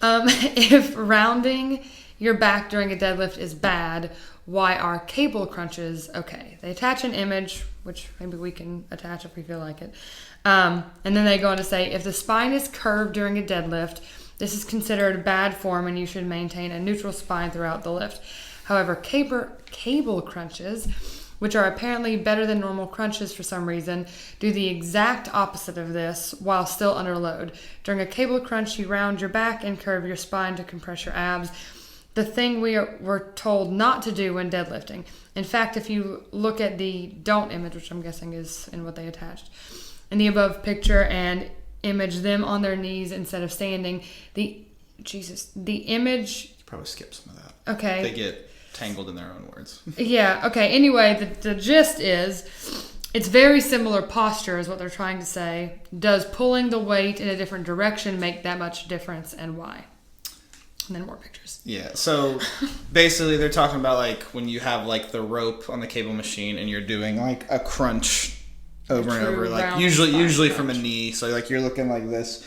If rounding your back during a deadlift is bad, why are cable crunches okay? They attach an image, which maybe we can attach if we feel like it. And then they go on to say, if the spine is curved during a deadlift, this is considered bad form and you should maintain a neutral spine throughout the lift. However, cable crunches, which are apparently better than normal crunches for some reason, do the exact opposite of this while still under load. During a cable crunch, you round your back and curve your spine to compress your abs. The thing we're told not to do when deadlifting. In fact, if you look at the don't image, which I'm guessing is in what they attached, in the above picture and image them on their knees instead of standing, the image... Probably skip some of that. Okay. They get tangled in their own words. Yeah, okay. Anyway, the gist is it's very similar posture is what they're trying to say. Does pulling the weight in a different direction make that much difference, and why? And then more pictures. Yeah, so basically they're talking about like when you have like the rope on the cable machine and you're doing like a crunch over and over, like usually from a knee. So like you're looking like this.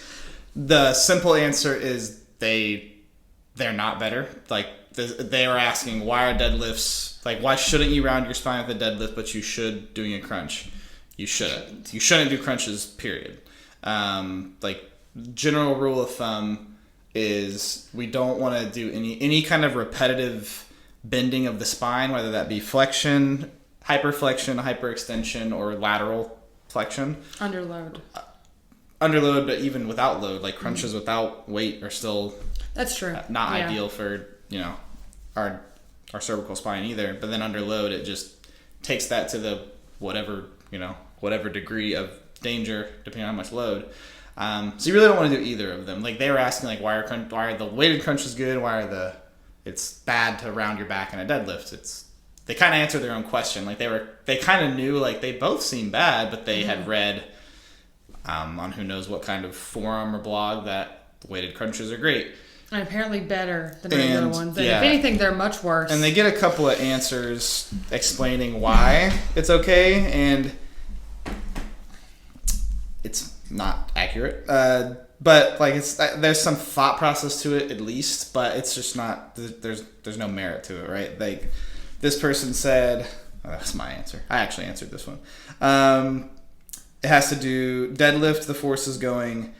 The simple answer is they're not better. Like they are asking, why are deadlifts, like why shouldn't you round your spine with a deadlift, but you should doing a crunch? You shouldn't. You shouldn't do crunches, period. Like general rule of thumb is we don't want to do any kind of repetitive bending of the spine, whether that be flexion, hyperflexion, hyperextension, or lateral flexion. Under load, but even without load, like crunches without weight are still... That's true. Not ideal for, our cervical spine either. But then under load, it just takes that to the whatever degree of danger, depending on how much load. So you really don't want to do either of them. Like they were asking, like why are the weighted crunches good? Why are it's bad to round your back in a deadlift? They kind of answered their own question. Like they kind of knew, like they both seem bad, but they had read on who knows what kind of forum or blog that weighted crunches are great. And apparently better than the other ones. And yeah. If anything, they're much worse. And they get a couple of answers explaining why it's okay, and it's not accurate. But like there's some thought process to it at least, but it's just not. There's no merit to it, right? Like this person said, that's my answer. I actually answered this one. It has to do deadlift. The force is going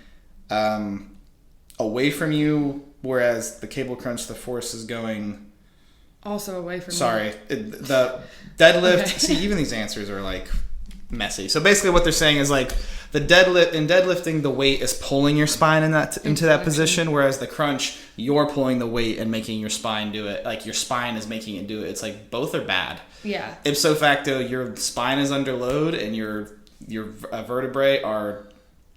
away from you. Whereas the cable crunch, the force is going... Also away from the deadlift... Okay. See, even these answers are, like, messy. So basically what they're saying is, like, in deadlifting, the weight is pulling your spine into that position, whereas the crunch, you're pulling the weight and making your spine do it. Like, your spine is making it do it. It's like, both are bad. Yeah. Ipso facto, your spine is under load, and your vertebrae are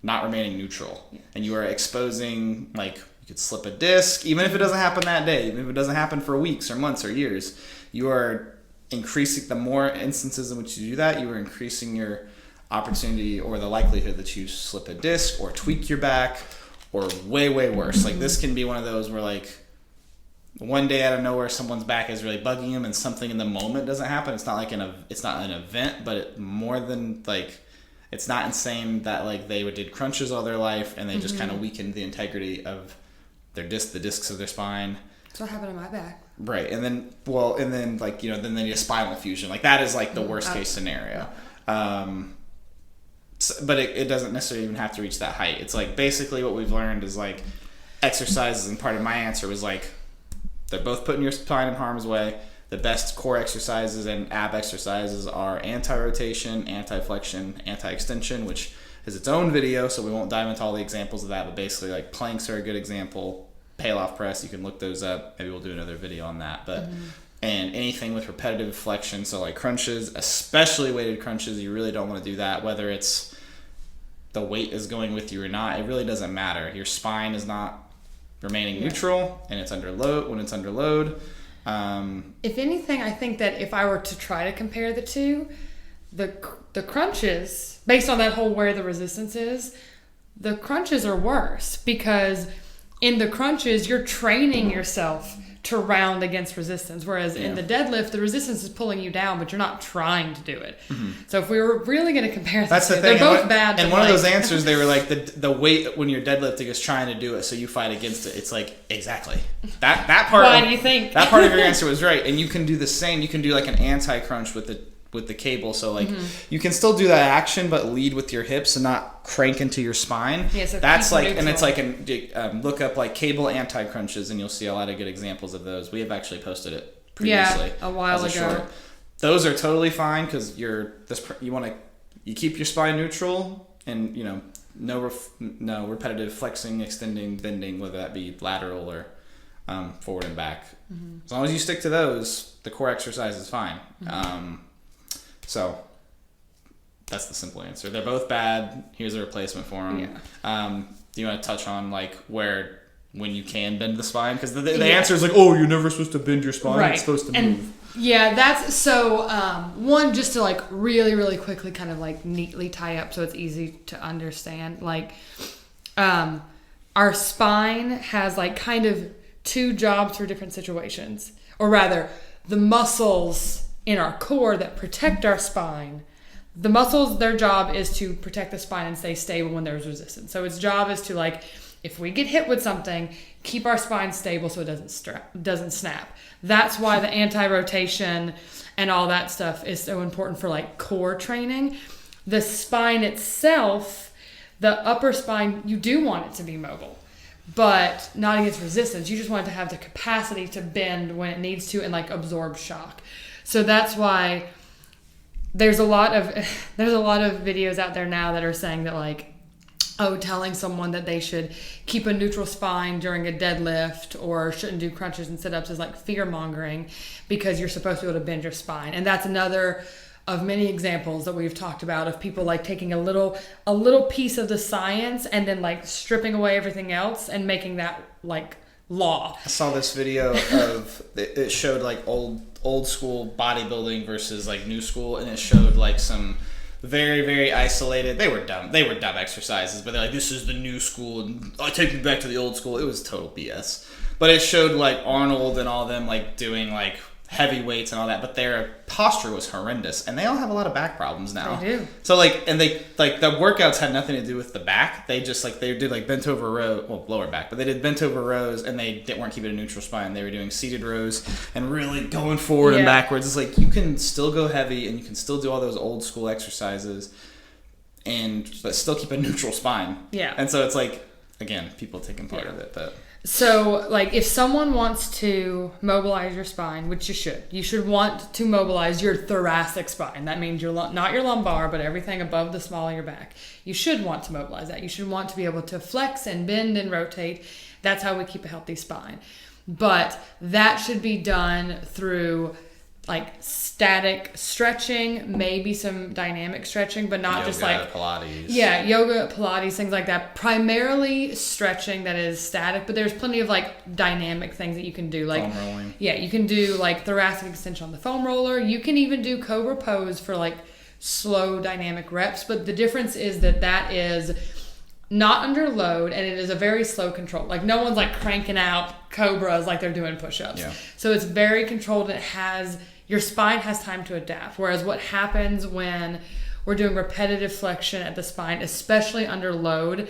not remaining neutral. Yeah. And you are exposing, like... You could slip a disc, even if it doesn't happen that day, even if it doesn't happen for weeks or months or years. You are increasing, the more instances in which you do that, you are increasing your opportunity or the likelihood that you slip a disc or tweak your back or way, way worse. Like this can be one of those where like one day out of nowhere someone's back is really bugging them and something in the moment doesn't happen. It's not like it's not an event, but more than like... It's not insane that like they did crunches all their life and they just kind of weakened the integrity of the discs of their spine. That's what happened to my back. Right. And then like, then they need a spinal fusion. Like that is like the worst case scenario. But it doesn't necessarily even have to reach that height. It's like basically what we've learned is like exercises, and part of my answer was like they're both putting your spine in harm's way. The best core exercises and ab exercises are anti-rotation, anti-flexion, anti-extension, which is its own video, so we won't dive into all the examples of that, but basically like planks are a good example. Pale-off press, you can look those up. Maybe we'll do another video on that. But and anything with repetitive flexion, so like crunches, especially weighted crunches, you really don't want to do that, whether it's the weight is going with you or not. It really doesn't matter. Your spine is not remaining neutral, and it's under load. When it's under load, if anything, I think that if I were to try to compare the two, the crunches, based on that whole where the resistance is, the crunches are worse because in the crunches, you're training yourself to round against resistance, whereas in the deadlift, the resistance is pulling you down, but you're not trying to do it. So if we were really going to compare That's the two, thing. they're both bad. And one of those answers, they were like, the weight when you're deadlifting is trying to do it, so you fight against it. It's like, exactly. That part. Why do you think? That part of your answer was right. And you can do the same. You can do like an anti-crunch with the cable. So like you can still do that action, but lead with your hips and not crank into your spine. Yeah, so that's like, neutral. and it's like look up like cable anti-crunches, and you'll see a lot of good examples of those. We have actually posted it previously. Yeah, a while ago. Short. Those are totally fine because you keep your spine neutral, and no repetitive flexing, extending, bending, whether that be lateral or forward and back. As long as you stick to those, the core exercise is fine. So that's the simple answer. They're both bad. Here's a replacement for them. Yeah. Do you want to touch on like when you can bend the spine? Because the answer is like, oh, you're never supposed to bend your spine. Right. It's supposed to move. Yeah, that's so. One, just to like really, really quickly kind of like neatly tie up so it's easy to understand. Like, our spine has like kind of two jobs for different situations, or rather, the muscles in our core that protect our spine. The muscles, their job is to protect the spine and stay stable when there's resistance. So its job is to like, if we get hit with something, keep our spine stable so it doesn't snap. That's why the anti-rotation and all that stuff is so important for like core training. The spine itself, the upper spine, you do want it to be mobile, but not against resistance. You just want it to have the capacity to bend when it needs to and like absorb shock. So that's why there's a lot of videos out there now that are saying that like, telling someone that they should keep a neutral spine during a deadlift or shouldn't do crunches and sit-ups is like fear-mongering because you're supposed to be able to bend your spine. And that's another of many examples that we've talked about of people like taking a little piece of the science and then like stripping away everything else and making that like law. I saw this video of it showed like old school bodybuilding versus like new school, and it showed like some very, very isolated. They were dumb exercises, but they're like, this is the new school and I take me back to the old school. It was total BS. But it showed like Arnold and all them like doing like heavy weights and all that, but their posture was horrendous, and they all have a lot of back problems now. They do. So like, and they like the workouts had nothing to do with the back. They just like they did like bent over row, well lower back, but they did bent over rows, and they weren't keeping a neutral spine. They were doing seated rows and really going forward and backwards. It's like you can still go heavy and you can still do all those old school exercises, but still keep a neutral spine. Yeah. And so it's like, again, people taking part of it, but. So, like, if someone wants to mobilize your spine, which you should want to mobilize your thoracic spine. That means not your lumbar, but everything above the small of your back. You should want to mobilize that. You should want to be able to flex and bend and rotate. That's how we keep a healthy spine. But that should be done through like static stretching, maybe some dynamic stretching, but not yoga, just like Pilates. Yeah, yoga, Pilates, things like that. Primarily stretching that is static, but there's plenty of like dynamic things that you can do. Like foam rolling. Yeah, you can do like thoracic extension on the foam roller. You can even do cobra pose for like slow dynamic reps, but the difference is that is not under load, and it is a very slow control. Like no one's like cranking out cobras like they're doing push-ups. Yeah. So it's very controlled. Your spine has time to adapt. Whereas what happens when we're doing repetitive flexion at the spine, especially under load,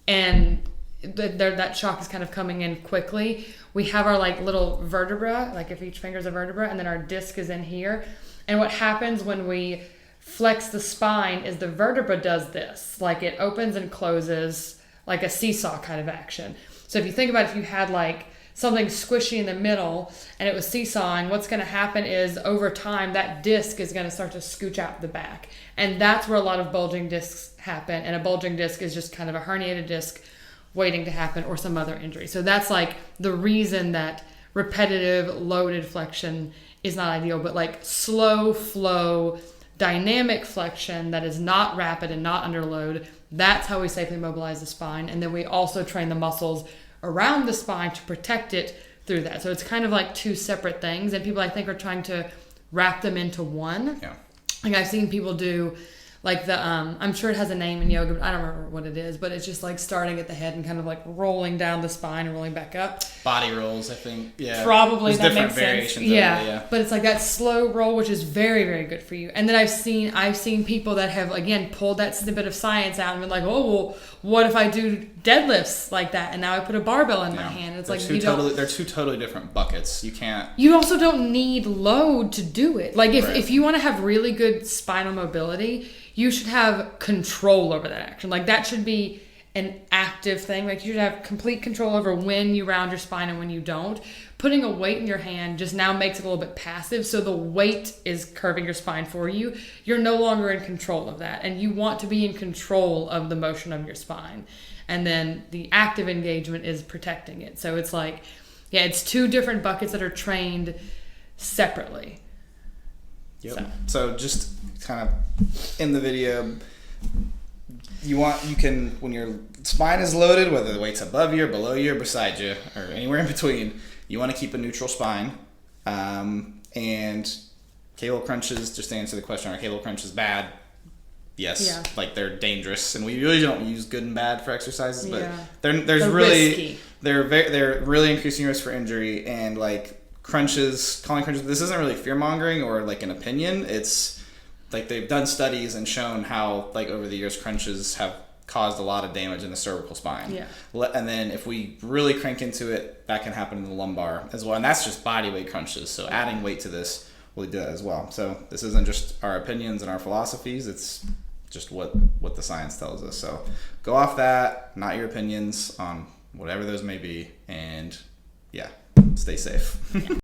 and that shock is kind of coming in quickly, we have our like little vertebra, like if each finger is a vertebra, and then our disc is in here. And what happens when we flex the spine is the vertebra does this. Like it opens and closes like a seesaw kind of action. So if you think about if you had like something squishy in the middle and it was seesawing, what's going to happen is over time that disc is going to start to scooch out the back, and that's where a lot of bulging discs happen. And a bulging disc is just kind of a herniated disc waiting to happen or some other injury. So that's like the reason that repetitive loaded flexion is not ideal, but like slow flow dynamic flexion that is not rapid and not under load, that's how we safely mobilize the spine. And then we also train the muscles around the spine to protect it through that. So it's kind of like two separate things, and people I think are trying to wrap them into one. Yeah. Like I've seen people do like the I'm sure it has a name in yoga, but I don't remember what it is. But it's just like starting at the head and kind of like rolling down the spine and rolling back up. Body rolls, I think. Yeah, probably. There's that different makes sense. variations. Yeah. Of it, yeah, but it's like that slow roll, which is very, very good for you. And then I've seen people that have again pulled that snippet of science out and been like, oh well, what if I do deadlifts like that and now I put a barbell in my hand? It's they're like they're two totally different buckets. You can't. You also don't need load to do it. Like Right. if you want to have really good spinal mobility, you should have control over that action. Like that should be an active thing. Like you should have complete control over when you round your spine and when you don't. Putting a weight in your hand just now makes it a little bit passive. So the weight is curving your spine for you. You're no longer in control of that. And you want to be in control of the motion of your spine. And then the active engagement is protecting it. So it's like, yeah, it's two different buckets that are trained separately. Yep. So just kind of in the video, you can, when your spine is loaded, whether the weight's above you or below you or beside you or anywhere in between, you want to keep a neutral spine. And cable crunches, just to answer the question, are cable crunches bad? Yes. Yeah. Like they're dangerous, and we really don't use good and bad for exercises, but Yeah. there's They're really risky. they're really increasing risk for injury. And like crunches, calling crunches, this isn't really fear mongering or like an opinion. It's like they've done studies and shown how like over the years crunches have caused a lot of damage in the cervical spine. Yeah. And then if we really crank into it, that can happen in the lumbar as well. And that's just body weight crunches. So adding weight to this will do that as well. So this isn't just our opinions and our philosophies. It's just what the science tells us. So go off that, not your opinions on whatever those may be. And yeah, stay safe.